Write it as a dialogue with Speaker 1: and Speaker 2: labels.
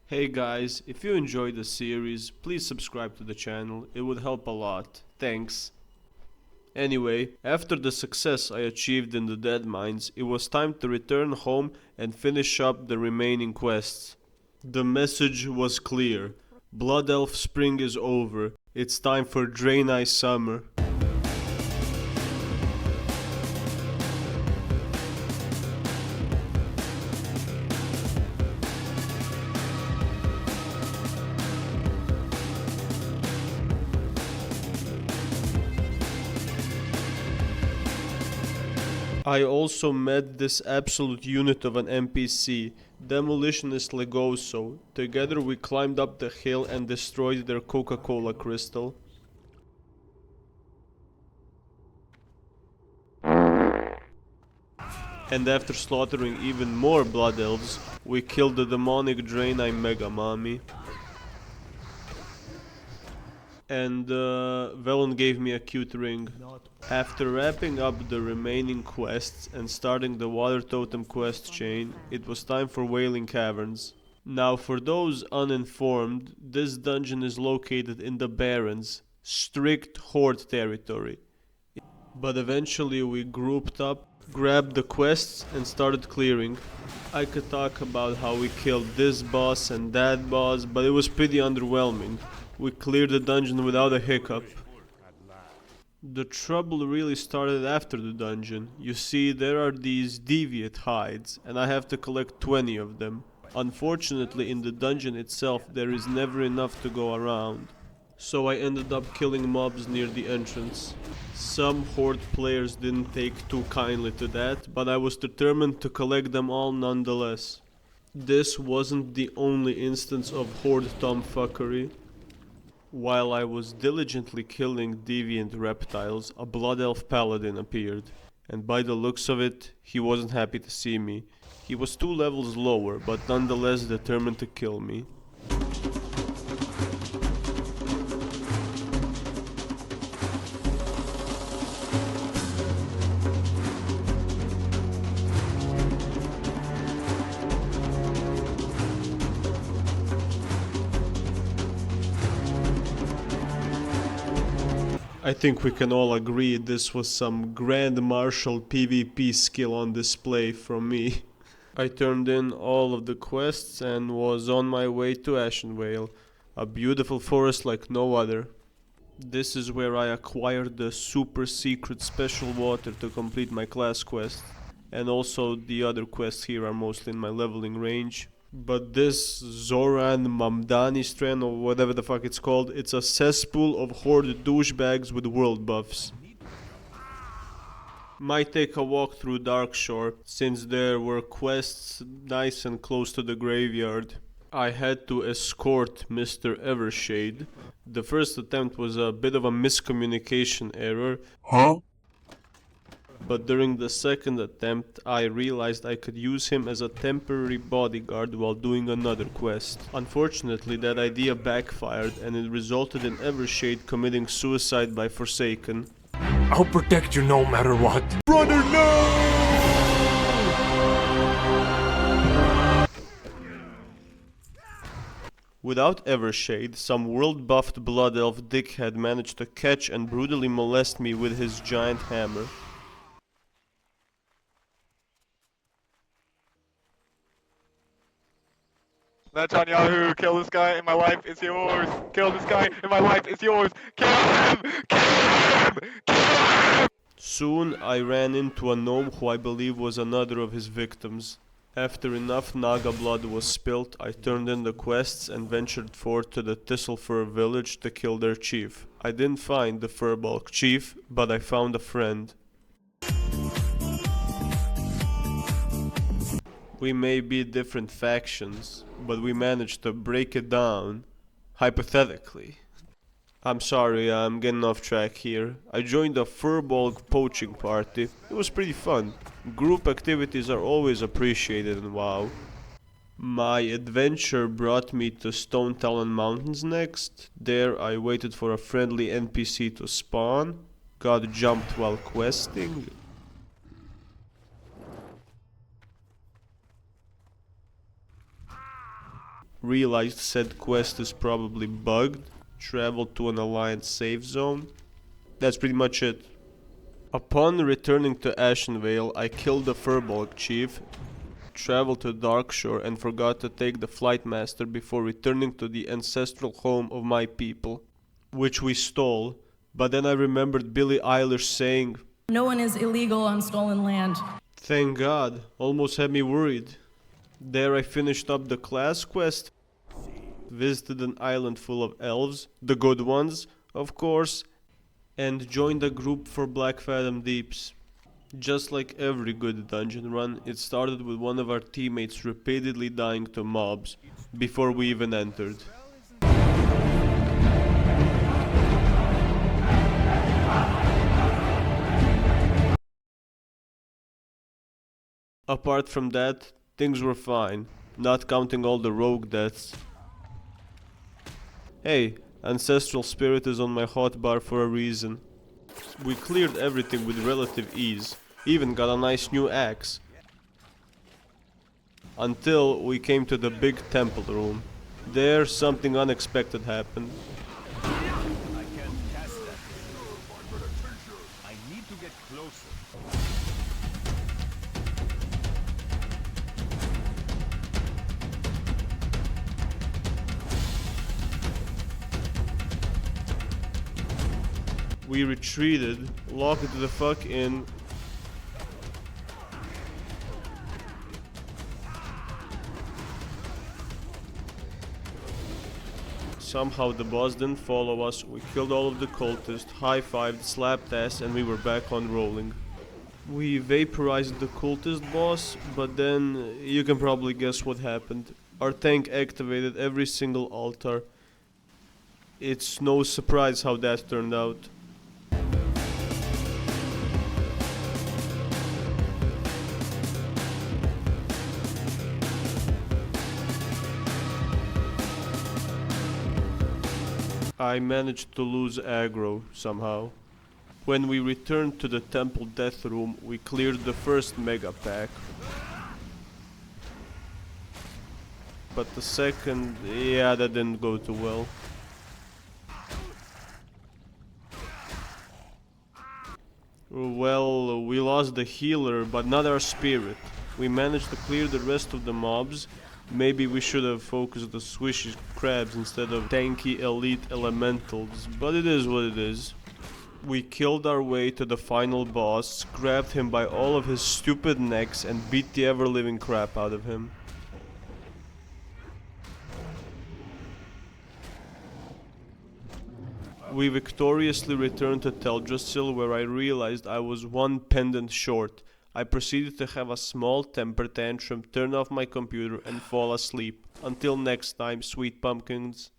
Speaker 1: Hey guys, if you enjoyed the series, please subscribe to the channel, it would help a lot. Thanks. Anyway, after the success I achieved in the Dead Mines, it was time to return home and finish up the remaining quests. The message was clear. Blood Elf Spring is over. It's time for Draenei Summer. I also met this absolute unit of an NPC, Demolitionist Legoso. Together we climbed up the hill and destroyed their Coca-Cola crystal. And after slaughtering even more blood elves, we killed the demonic Draenei Mega Mommy. And Velen gave me a cute ring. After wrapping up the remaining quests and starting the Water Totem quest chain, it was time for Wailing Caverns. Now for those uninformed, this dungeon is located in the Barrens, strict Horde territory. But eventually we grouped up, grabbed the quests and started clearing. I could talk about how we killed this boss and that boss, but it was pretty underwhelming. We cleared the dungeon without a hiccup. The trouble really started after the dungeon. You see, there are these deviate hides, and I have to collect 20 of them. Unfortunately, in the dungeon itself, there is never enough to go around. So I ended up killing mobs near the entrance. Some Horde players didn't take too kindly to that, but I was determined to collect them all nonetheless. This wasn't the only instance of Horde tomfuckery. While I was diligently killing deviant reptiles, a Blood Elf Paladin appeared, and by the looks of it, he wasn't happy to see me. He was 2 levels lower, but nonetheless determined to kill me. I think we can all agree this was some Grand Marshal PvP skill on display from me. I turned in all of the quests and was on my way to Ashenvale, a beautiful forest like no other. This is where I acquired the super secret special water to complete my class quest, and also the other quests here are mostly in my leveling range. But this Zoran Mamdani strand or whatever the fuck it's called, it's a cesspool of Horde douchebags with world buffs. Might take a walk through Darkshore, since there were quests nice and close to the graveyard. I had to escort Mr. Evershade. The first attempt was a bit of a miscommunication error. But during the second attempt, I realized I could use him as a temporary bodyguard while doing another quest. Unfortunately, that idea backfired and it resulted in Evershade committing suicide by Forsaken.
Speaker 2: I'll protect you no matter what.
Speaker 1: Brother, no! Without Evershade, some world-buffed Blood Elf dickhead managed to catch and brutally molest me with his giant hammer.
Speaker 3: Netanyahu, kill this guy and my life is yours. Kill this guy and my life is yours. Kill him! Kill him! Kill him!
Speaker 1: Soon I ran into a gnome who I believe was another of his victims. After enough Naga blood was spilt, I turned in the quests and ventured forth to the Thistlefur village to kill their chief. I didn't find the Furbolg chief, but I found a friend. We may be different factions, but we managed to break it down. Hypothetically. I'm sorry, I'm getting off track here. I joined a Furbolg poaching party. It was pretty fun. Group activities are always appreciated in WoW. My adventure brought me to Stonetalon Mountains next. There I waited for a friendly NPC to spawn, got jumped while questing. realized said quest is probably bugged, traveled to an Alliance safe zone. That's pretty much it. Upon returning to Ashenvale, I killed the Furbolg chief, traveled to Darkshore and forgot to take the Flight Master before returning to the ancestral home of my people, which we stole, but then I remembered Billie Eilish saying,
Speaker 4: "No one is illegal on stolen land."
Speaker 1: thank God, almost had me worried. There I finished up the class quest, visited an island full of elves, the good ones, of course, and joined a group for Blackfathom Deeps. Just like every good dungeon run, it started with one of our teammates repeatedly dying to mobs before we even entered. Apart from that, things were fine, not counting all the rogue deaths. Hey, Ancestral Spirit is on my hotbar for a reason. We cleared everything with relative ease, even got a nice new axe. Until we came to the big temple room. There, something unexpected happened.
Speaker 5: I can't cast that. I need to get closer.
Speaker 1: We retreated, locked the fuck in. Somehow the boss didn't follow us, we killed all of the cultists, high-fived, slapped ass, and we were back on rolling. We vaporized the cultist boss, but then you can probably guess what happened. Our tank activated every single altar. It's no surprise how that turned out. I managed to lose aggro somehow. When we returned to the temple death room, we cleared the first mega pack. But the second, yeah, that didn't go too well. Well, we lost the healer, but not our spirit. We managed to clear the rest of the mobs. Maybe we should have focused the swishy crabs instead of tanky elite elementals, but it is what it is. We killed our way to the final boss, grabbed him by all of his stupid necks and beat the ever-living crap out of him. We victoriously returned to Teldrassil, where I realized I was one pendant short. I proceeded to have a small temper tantrum, turn off my computer and fall asleep. Until next time, sweet pumpkins.